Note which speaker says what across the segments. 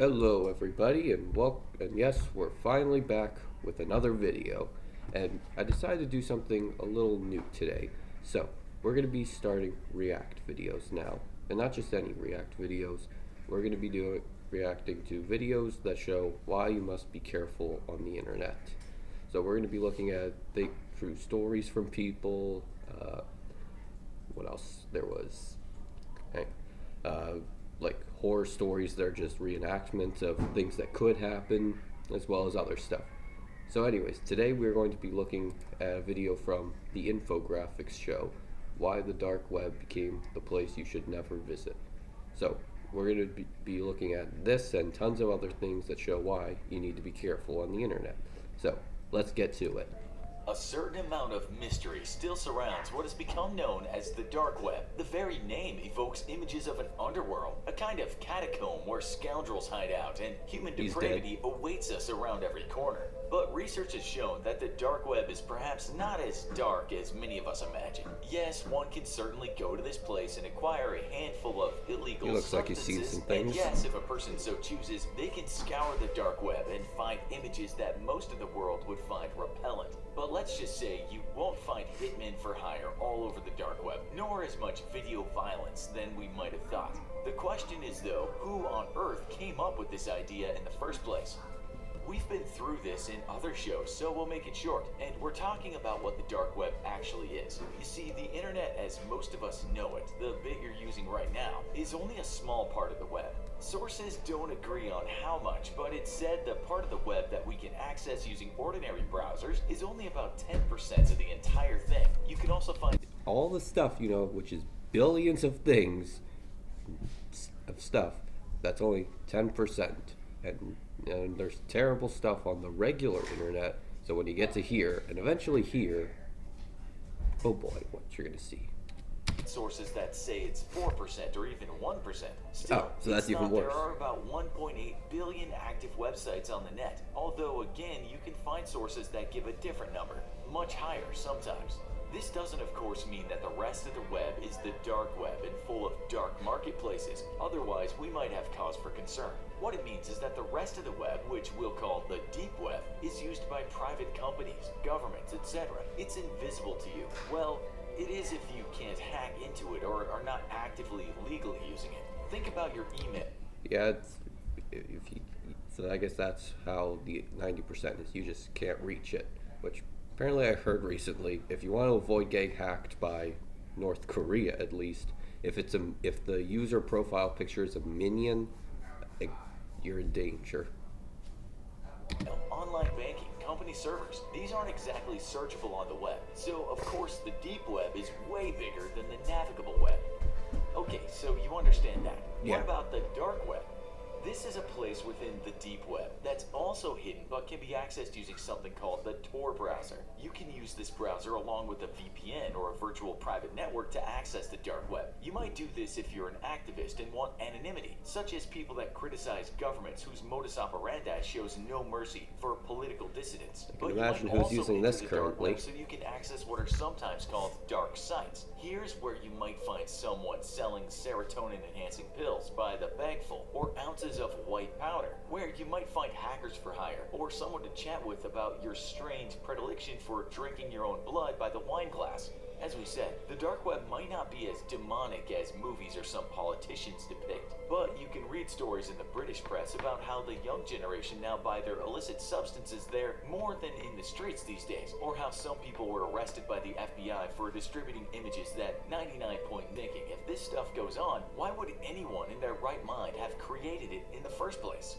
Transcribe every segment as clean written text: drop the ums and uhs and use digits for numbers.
Speaker 1: Hello everybody and yes, we're finally back with another video. And I decided to do something a little new today. So, we're going to be starting React videos now. And not just any React videos. We're going to be reacting to videos that show why you must be careful on the internet. So we're going to be looking at true stories from people. What else? There was uh, like horror stories that are just reenactments of things that could happen, as well as other stuff. So anyways, today we're going to be looking at a video from the Infographics show, Why the Dark Web Became the Place You Should Never Visit. So we're going to be looking at this and tons of other things that show why you need to be careful on the internet. So let's get to it.
Speaker 2: A certain amount of mystery still surrounds what has become known as the dark web. The very name evokes images of an underworld, a kind of catacomb where scoundrels hide out and human depravity awaits us around every corner. But research has shown that the dark web is perhaps not as dark as many of us imagine. Yes, one can certainly go to this place and acquire a handful of illegal substances.
Speaker 1: Like he's seen some things.
Speaker 2: And yes, if a person so chooses, they can scour the dark web and find images that most of the world would find repellent. But let's just say you won't find hitmen for hire all over the dark web, nor as much video violence than we might have thought. The question is though, who on earth came up with this idea in the first place? We've been through this in other shows, so we'll make it short, and we're talking about what the dark web actually is. You see, the internet as most of us know it, the bit you're using right now, is only a small part of the web. Sources don't agree on how much, but it's said the part of the web that we can access using ordinary browsers is only about 10% of the entire thing. You can also find
Speaker 1: all the stuff, which is billions of things, of stuff, that's only 10%. And there's terrible stuff on the regular internet, so when you get to here, and eventually here, oh boy, what you're going to see.
Speaker 2: Sources that say it's 4% or even 1%. Still,
Speaker 1: so that's even worse.
Speaker 2: There are about 1.8 billion active websites on the net, although again, you can find sources that give a different number, much higher sometimes. This doesn't of course mean that the rest of the web is the dark web and full of dark marketplaces, otherwise we might have cause for concern. What it means is that the rest of the web, which we'll call the deep web, is used by private companies, governments, etc. It's invisible to you. Well, it is if you can't hack into it or are not actively legally using it. Think about your email.
Speaker 1: Yeah, so I guess that's how the 90% is. You just can't reach it, which apparently I heard recently. If you want to avoid getting hacked by North Korea, at least, if the user profile picture is a minion, you're in danger.
Speaker 2: Online banking, company servers, these aren't exactly searchable on the web. So of course the deep web is way bigger than the navigable web. Okay, so you understand that.
Speaker 1: Yeah.
Speaker 2: What about the dark web? This is a place within the deep web that's also hidden but can be accessed using something called the Tor browser. You can use this browser along with a VPN or a virtual private network to access the dark web. You might do this if you're an activist and want anonymity, such as people that criticize governments whose modus operandi shows no mercy for political dissidents.
Speaker 1: I can imagine who's using this currently.
Speaker 2: So you can access what are sometimes called dark sites. Here's where you might find someone selling serotonin-enhancing pills by the bagful or ounces of white powder, where you might find hackers for hire or someone to chat with about your strange predilection for drinking your own blood by the wine glass. As we said, the dark web might not be as demonic as movies or some politicians depict, but you can read stories in the British press about how the young generation now buy their illicit substances there more than in the streets these days, or how some people were arrested by the FBI for distributing images that 99-point thinking, if this stuff goes on, why would anyone in their right mind have created it in the first place?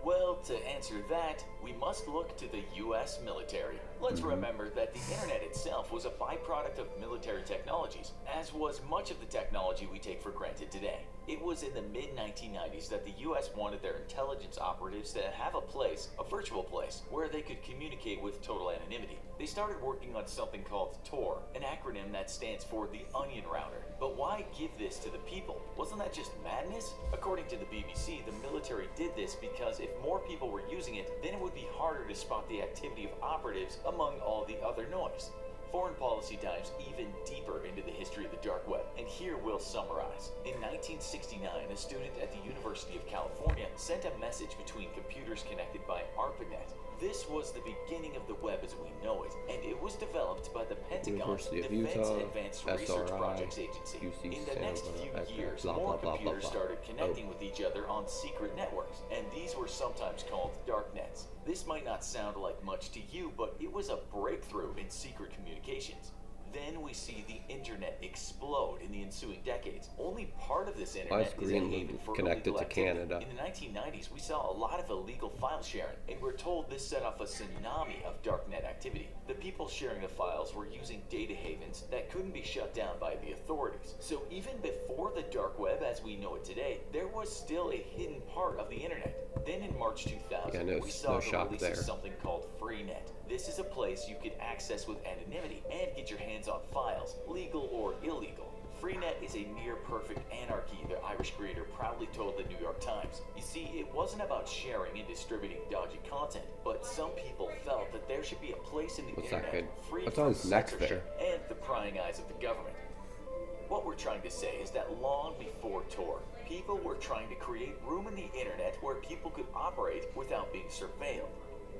Speaker 2: Well, to answer that, we must look to the US military. Let's remember that the internet itself was a byproduct of military technologies, as was much of the technology we take for granted today. It was in the mid-1990s that the US wanted their intelligence operatives to have a place, a virtual place, where they could communicate with total anonymity. They started working on something called Tor, an acronym that stands for the Onion Router. But why give this to the people? Wasn't that just madness? According to the BBC, the military did this because if more people were using it, then it would be harder to spot the activity of operatives among all the other noise. Foreign policy dives even deeper into the history of the dark web, and here we'll summarize. In 1969, a student at the University of California sent a message between computers connected by ARPANET. This was the beginning of the web as we know it, and it was developed by the Pentagon's
Speaker 1: University of
Speaker 2: Defense
Speaker 1: Utah,
Speaker 2: Advanced Research
Speaker 1: SRI,
Speaker 2: Projects Agency.
Speaker 1: UC
Speaker 2: In the next few
Speaker 1: Santa,
Speaker 2: years,
Speaker 1: blah,
Speaker 2: more
Speaker 1: blah, blah,
Speaker 2: computers
Speaker 1: blah, blah.
Speaker 2: started connecting with each other on secret networks, and these were sometimes called darknets. This might not sound like much to you, but it was a breakthrough in secret communications. Then we see the internet explode in the ensuing decades. Only part of this internet is a
Speaker 1: Greenland
Speaker 2: haven for
Speaker 1: connected
Speaker 2: illegal
Speaker 1: to
Speaker 2: activity.
Speaker 1: Canada?
Speaker 2: In the 1990s, we saw a lot of illegal file sharing, and we're told this set off a tsunami of darknet activity. The people sharing the files were using data havens that couldn't be shut down by the authorities. So even before the dark web as we know it today, there was still a hidden part of the internet. Then in March 2000, we saw the release of something called Freenet. This is a place you could access with anonymity and get your hands on files, legal or illegal. Freenet is a near-perfect anarchy, the Irish creator proudly told the New York Times. You see, it wasn't about sharing and distributing dodgy content, but some people felt that there should be a place in the internet free from censorship and the prying eyes of the government. What we're trying to say is that long before Tor, people were trying to create room in the internet where people could operate without being surveilled.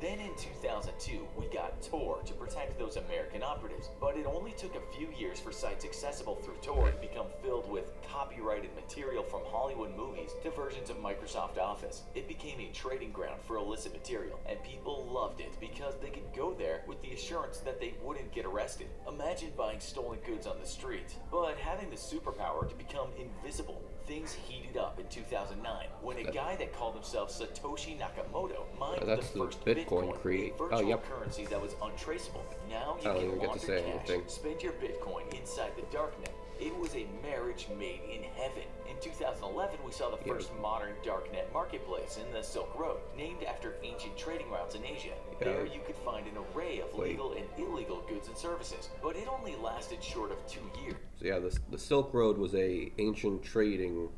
Speaker 2: Then in 2002, we got Tor to protect those American operatives, but it only took a few years for sites accessible through Tor to become filled with copyrighted material from Hollywood movies to versions of Microsoft Office. It became a trading ground for illicit material, and people loved it because they could go there with the assurance that they wouldn't get arrested. Imagine buying stolen goods on the street, but having the superpower to become invisible. Things heated up in 2009 when a guy that called himself Satoshi Nakamoto mined the first Bitcoin, a virtual currency that was untraceable. Now you can launder cash, spend your Bitcoin inside the darknet. It was a marriage made in heaven. In 2011, we saw the first modern darknet marketplace in the Silk Road, named after ancient trading routes in Asia. There you could find an array of legal and illegal goods and services, but it only lasted short of 2 years.
Speaker 1: So yeah, the Silk Road was a ancient trading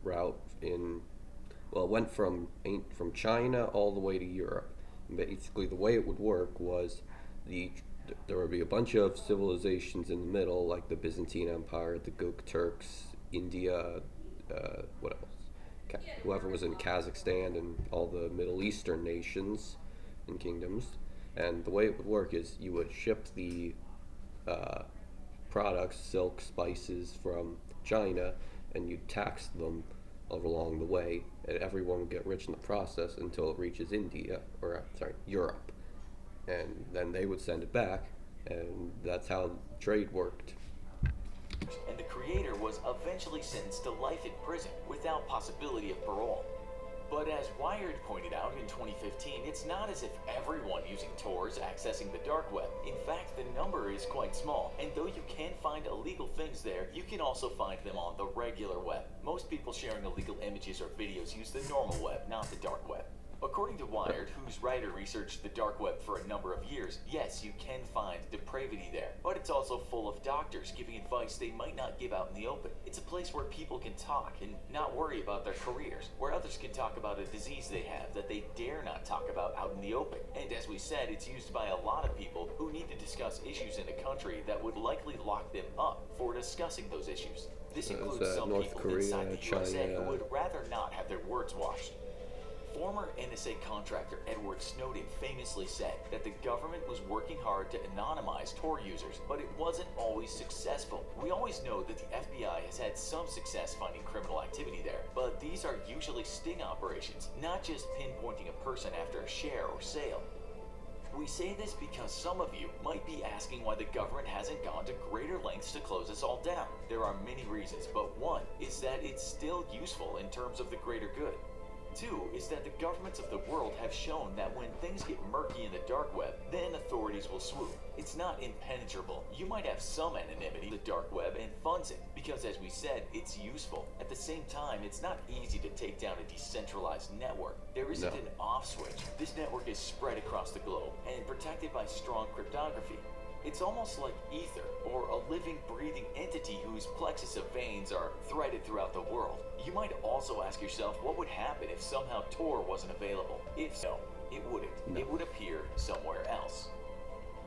Speaker 1: route in, well, it went from China all the way to Europe. And basically, the way it would work was there would be a bunch of civilizations in the middle, like the Byzantine Empire, the Gok Turks, India, what else? Whoever was in Kazakhstan, and all the Middle Eastern nations and kingdoms. And the way it would work is you would ship the products, silk, spices from China, and you'd tax them along the way, and everyone would get rich in the process until it reaches Europe. And then they would send it back, and that's how trade worked.
Speaker 2: And the creator was eventually sentenced to life in prison without possibility of parole. But as Wired pointed out in 2015, it's not as if everyone using Tor is accessing the dark web. In fact, the number is quite small, and though you can find illegal things there, you can also find them on the regular web. Most people sharing illegal images or videos use the normal web, not the dark web. According to Wired, whose writer researched the dark web for a number of years, yes, you can find depravity there, but it's also full of doctors giving advice they might not give out in the open. It's a place where people can talk and not worry about their careers, where others can talk about a disease they have that they dare not talk about out in the open. And as we said, it's used by a lot of people who need to discuss issues in a country that would likely lock them up for discussing those issues. This includes some
Speaker 1: North
Speaker 2: people
Speaker 1: Korea,
Speaker 2: inside the USA
Speaker 1: China.
Speaker 2: who would rather not have their words washed. Former NSA contractor Edward Snowden famously said that the government was working hard to anonymize Tor users, but it wasn't always successful. We always know that the FBI has had some success finding criminal activity there, but these are usually sting operations, not just pinpointing a person after a share or sale. We say this because some of you might be asking why the government hasn't gone to greater lengths to close us all down. There are many reasons, but one is that it's still useful in terms of the greater good. Two is that the governments of the world have shown that when things get murky in the dark web, then authorities will swoop. It's not impenetrable. You might have some anonymity in the dark web and funds it, because as we said, it's useful. At the same time, it's not easy to take down a decentralized network. There isn't an off switch. This network is spread across the globe and protected by strong cryptography. It's almost like ether, or a living, breathing entity whose plexus of veins are threaded throughout the world. You might also ask yourself what would happen if somehow Tor wasn't available. If so, it wouldn't. It would appear somewhere else.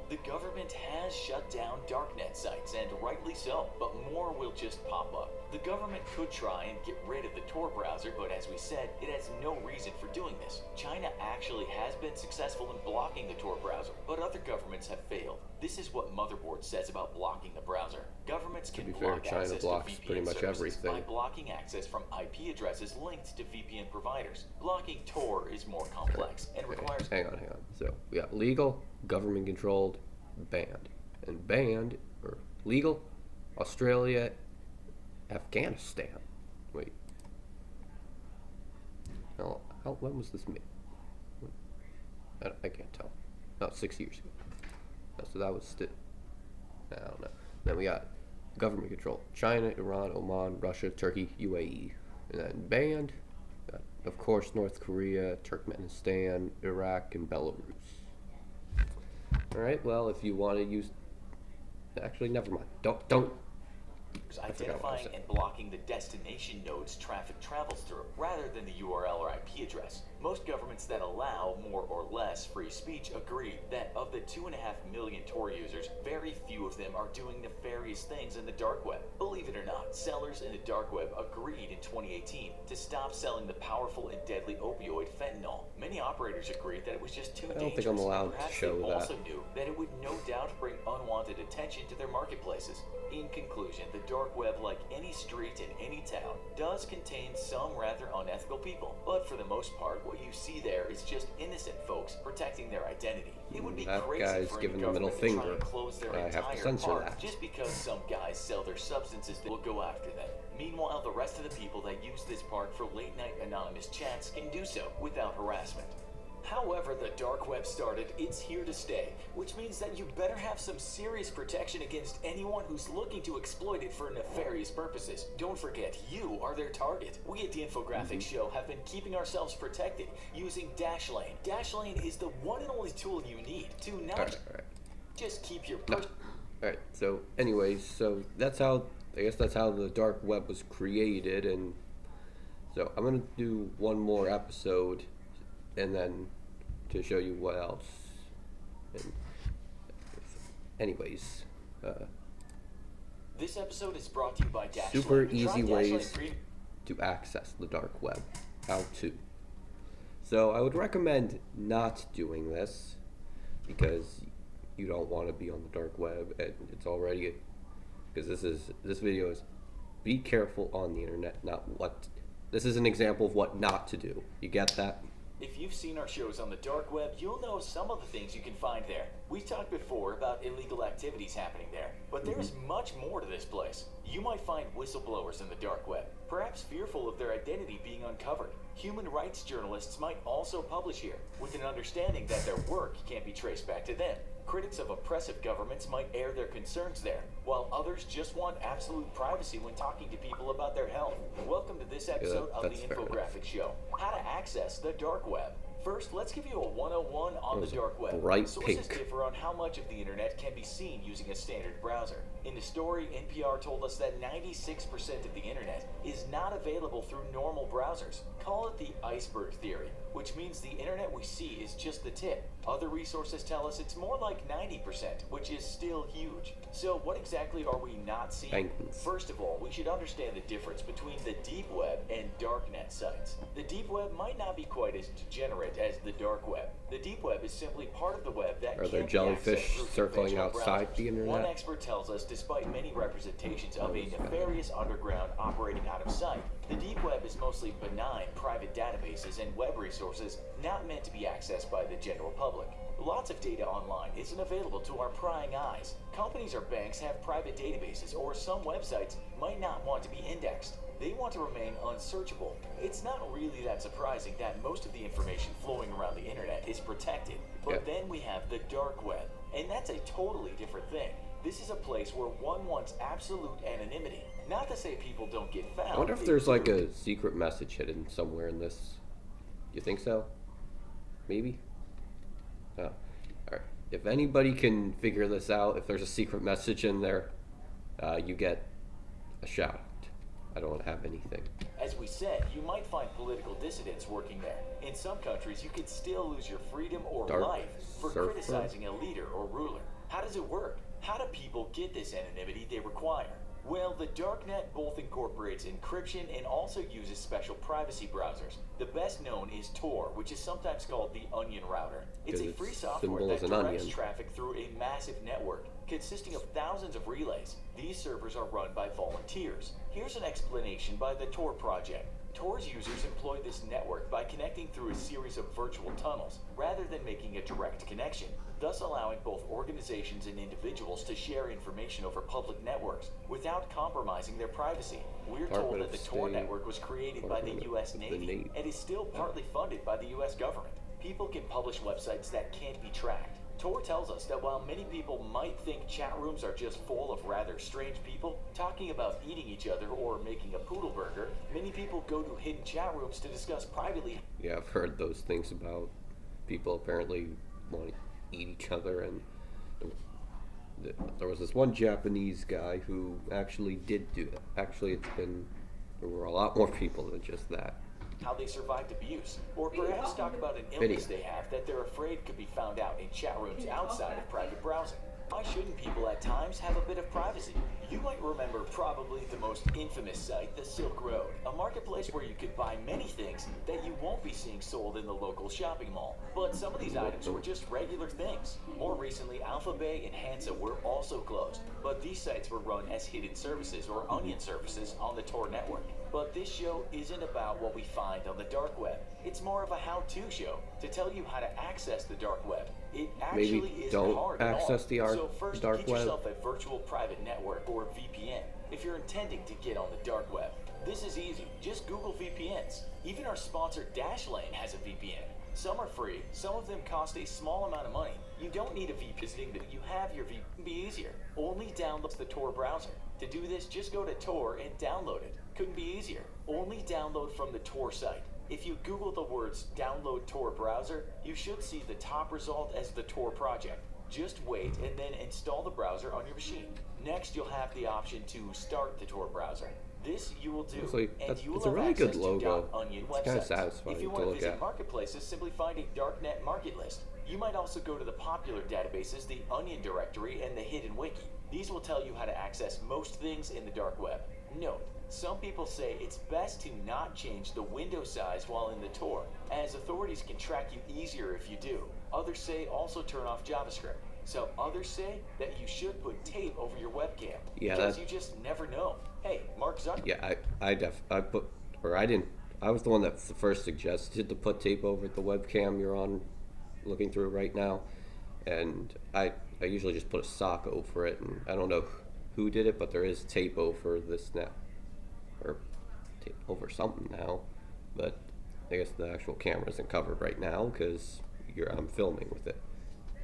Speaker 2: The government has shut down darknet sites, and rightly so, but more will just pop up. The government could try and get rid of the Tor browser, but as we said, it has no reason for doing this. China actually has been successful in blocking the Tor browser, but other governments have failed. This is what Motherboard says about blocking the browser. Governments can block
Speaker 1: China
Speaker 2: access
Speaker 1: blocks
Speaker 2: to VPN
Speaker 1: pretty much
Speaker 2: services
Speaker 1: everything.
Speaker 2: by blocking access from IP addresses linked to VPN providers. Blocking Tor is more complex and requires...
Speaker 1: Hang on. So we got legal, government controlled, banned. And banned, or legal, Australia, Afghanistan. Wait. No, when was this made? I can't tell. No, 6 years ago. So that was still... I don't know. Then we got government control. China, Iran, Oman, Russia, Turkey, UAE. And then banned, of course, North Korea, Turkmenistan, Iraq, and Belarus. Alright, well, if you want to use... Actually, never mind. Don't.
Speaker 2: Identifying and blocking the destination nodes traffic travels through, rather than the URL or IP address. Most governments that allow more or less free speech agree that of the 2.5 million Tor users, very few of them are doing nefarious things in the dark web. Believe it or not, sellers in the dark web agreed in 2018 to stop selling the powerful and deadly opioid fentanyl. Many operators agreed that it was just too dangerous.
Speaker 1: I don't think I'm allowed to show that.
Speaker 2: Perhaps they also knew that it would no doubt bring unwanted attention to their marketplaces. In conclusion, the dark web, like any street in any town, does contain some rather unethical people. But for the most part, what you see there is just innocent folks protecting their identity. It would be
Speaker 1: That
Speaker 2: crazy
Speaker 1: guy's
Speaker 2: for
Speaker 1: giving
Speaker 2: any
Speaker 1: the middle
Speaker 2: government to try
Speaker 1: finger.
Speaker 2: and close their
Speaker 1: I have to
Speaker 2: entire
Speaker 1: censor
Speaker 2: park
Speaker 1: that.
Speaker 2: just because some guys sell their substances that will go after them. Meanwhile, the rest of the people that use this park for late-night anonymous chats can do so without harassment. However the dark web started, it's here to stay, which means that you better have some serious protection against anyone who's looking to exploit it for nefarious purposes. Don't forget, you are their target. We at the Infographics Show have been keeping ourselves protected using Dashlane. Dashlane is the one and only tool you need to not just keep your...
Speaker 1: Alright, so anyways, so that's how, I guess that's how the dark web was created, and so I'm going to do one more episode, and then to show you what else. And anyways,
Speaker 2: this episode is brought to you by Dashlane.
Speaker 1: super easy ways to access the dark web. How to. So I would recommend not doing this because you don't want to be on the dark web, and it's already, because this video is be careful on the internet, not what. This is an example of what not to do. You get that?
Speaker 2: If you've seen our shows on the dark web, you'll know some of the things you can find there. We've talked before about illegal activities happening there, but there is much more to this place. You might find whistleblowers in the dark web, perhaps fearful of their identity being uncovered. Human rights journalists might also publish here, with an understanding that their work can't be traced back to them. Critics of oppressive governments might air their concerns there, while others just want absolute privacy when talking to people about their health. Welcome to this episode of the Infographics Show, how to access the dark web. First, let's give you a 101 on the dark web.
Speaker 1: Bright
Speaker 2: Sources
Speaker 1: pink.
Speaker 2: differ on how much of the internet can be seen using a standard browser. In the story, NPR told us that 96% of the internet is not available through normal browsers. Call it the iceberg theory, which means the internet we see is just the tip. Other resources tell us it's more like 90%, which is still huge. So what exactly are we not seeing?
Speaker 1: Penguins.
Speaker 2: First of all, we should understand the difference between the deep web and darknet sites. The deep web might not be quite as degenerate as the dark web. The deep web is simply part of the web that
Speaker 1: Are there
Speaker 2: can't be
Speaker 1: jellyfish
Speaker 2: accessed through
Speaker 1: circling
Speaker 2: conventional
Speaker 1: outside
Speaker 2: browsers.
Speaker 1: the internet?
Speaker 2: One expert tells us, despite many representations of a nefarious underground operating out of sight, the deep web is mostly benign private databases and web resources not meant to be accessed by the general public. Lots of data online isn't available to our prying eyes. Companies or banks have private databases, or some websites might not want to be indexed. They want to remain unsearchable. It's not really that surprising that most of the information flowing around the internet is protected. But then we have the dark web, and that's a totally different thing. This is a place where one wants absolute anonymity. Not to say people don't get found.
Speaker 1: I wonder if there's like a secret message hidden somewhere in this. You think so? Maybe? Oh. Alright. If anybody can figure this out, if there's a secret message in there, you get a shout. I don't have anything.
Speaker 2: As we said, you might find political dissidents working there. In some countries, you could still lose your freedom or life for criticizing a leader or ruler. How does it work? How do people get this anonymity they require? Well, the darknet both incorporates encryption and also uses special privacy browsers. The best known is Tor, which is sometimes called the Onion Router. It's a
Speaker 1: Because
Speaker 2: free
Speaker 1: its
Speaker 2: software
Speaker 1: symbol
Speaker 2: that
Speaker 1: is an
Speaker 2: directs
Speaker 1: onion.
Speaker 2: traffic through a massive network consisting of thousands of relays. These servers are run by volunteers. Here's an explanation by the Tor project. Tor's users employ this network by connecting through a series of virtual tunnels rather than making a direct connection, thus allowing both organizations and individuals to share information over public networks without compromising their privacy. We're told that the Tor network was created by the US Navy and is still partly funded by the US government. People can publish websites that can't be tracked. Tor tells us that while many people might think chat rooms are just full of rather strange people talking about eating each other or making a poodle burger, many people go to hidden chat rooms to discuss privately.
Speaker 1: Yeah, I've heard those things about people apparently want to eat each other, and there was this one Japanese guy who actually did do that. Actually, there were a lot more people than just that.
Speaker 2: How they survived abuse, or perhaps talk about an illness they have that they're afraid could be found out in chat rooms outside of private browsing. Why shouldn't people at times have a bit of privacy? You might remember probably the most infamous site, the Silk Road, a marketplace where you could buy many things that you won't be seeing sold in the local shopping mall. But some of these items were just regular things. More recently, Alphabay and Hansa were also closed, but these sites were run as hidden services or onion services on the Tor network. But this show isn't about what we find on the dark web. It's more of a how-to show to tell you how to access the dark web. It actually
Speaker 1: Maybe
Speaker 2: isn't
Speaker 1: don't
Speaker 2: hard
Speaker 1: access
Speaker 2: at all.
Speaker 1: the
Speaker 2: So first,
Speaker 1: dark
Speaker 2: get
Speaker 1: web.
Speaker 2: yourself a virtual private network or VPN if you're intending to get on the dark web. This is easy. Just Google VPNs. Even our sponsor Dashlane has a VPN. Some are free, some of them cost a small amount of money. You don't need a VPN visiting, but you have your VPN. Be easier. Only download the Tor browser. To do this, just go to Tor and download it. Couldn't be easier. Only download from the Tor site. If you Google the words download Tor browser, you should see the top result as the Tor project. Just wait and then install the browser on your machine. Next, you'll have the option to start the Tor browser. This you will do,
Speaker 1: Honestly,
Speaker 2: and you will
Speaker 1: it's a
Speaker 2: have
Speaker 1: really good
Speaker 2: access
Speaker 1: logo.
Speaker 2: to .onion
Speaker 1: It's kinda
Speaker 2: websites.
Speaker 1: satisfying
Speaker 2: If you
Speaker 1: to
Speaker 2: want to
Speaker 1: look
Speaker 2: visit
Speaker 1: at.
Speaker 2: marketplaces, simply find a darknet market list. You might also go to the popular databases, the Onion directory, and the Hidden Wiki. These will tell you how to access most things in the dark web. Note, some people say it's best to not change the window size while in the Tor, as authorities can track you easier if you do. Others say also turn off JavaScript. So others say that you should put tape over your webcam,
Speaker 1: Yeah,
Speaker 2: because you just never know. Hey, Mark Zuckerberg.
Speaker 1: Yeah, I put, or I didn't, I was the one that first suggested to put tape over the webcam you're on, looking through right now, and I usually just put a sock over it, and I don't know who did it, but there is tape over this now, or tape over something now, but I guess the actual camera isn't covered right now because I'm filming with it.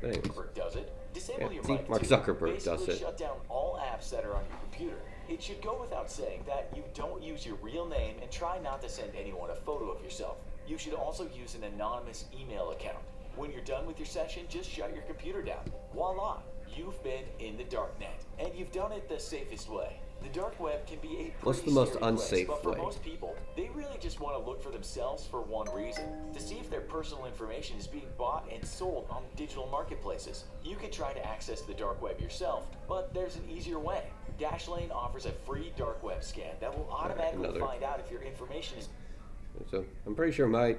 Speaker 1: But anyways,
Speaker 2: Does it? Disable
Speaker 1: Yeah,
Speaker 2: your
Speaker 1: see,
Speaker 2: mic
Speaker 1: Mark
Speaker 2: too.
Speaker 1: Zuckerberg does
Speaker 2: Basically
Speaker 1: it.
Speaker 2: shut down all apps that are on your computer. It should go without saying that you don't use your real name and try not to send anyone a photo of yourself. You should also use an anonymous email account. When you're done with your session, just shut your computer down. Voila! You've been in the darknet, and you've done it the safest way. The dark web can be a pretty
Speaker 1: What's the most
Speaker 2: scary place,
Speaker 1: unsafe
Speaker 2: but for
Speaker 1: way?
Speaker 2: most people, they really just want to look for themselves for one reason: to see if their personal information is being bought and sold on digital marketplaces. You could try to access the dark web yourself, but there's an easier way. Dashlane offers a free dark web scan that will automatically
Speaker 1: another.
Speaker 2: find out if your information is
Speaker 1: so I'm pretty sure my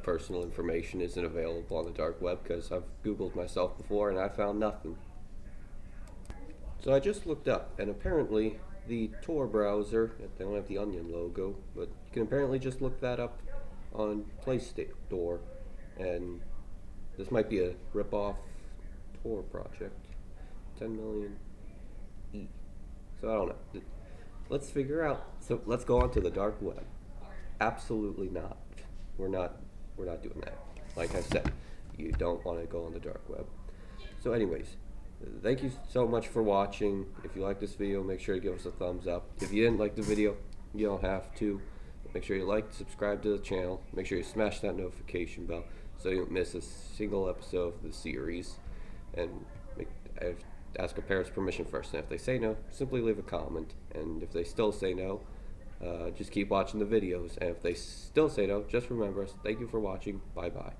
Speaker 1: personal information isn't available on the dark web because I've Googled myself before and I found nothing. So I just looked up, and apparently the Tor browser, they don't have the Onion logo, but you can apparently just look that up on Play Store, and this might be a rip-off Tor project. 10 million E. So I don't know. Let's figure out. So let's go on to the dark web. Absolutely not. We're not doing that. Like I said, you don't want to go on the dark web. So anyways, thank you so much for watching. If you like this video, make sure to give us a thumbs up. If you didn't like the video, you don't have to. Make sure you like, subscribe to the channel. Make sure you smash that notification bell so you don't miss a single episode of the series. And ask a parent's permission first. And if they say no, simply leave a comment. And if they still say no, just keep watching the videos. And if they still say no, just remember us. Thank you for watching. Bye-bye.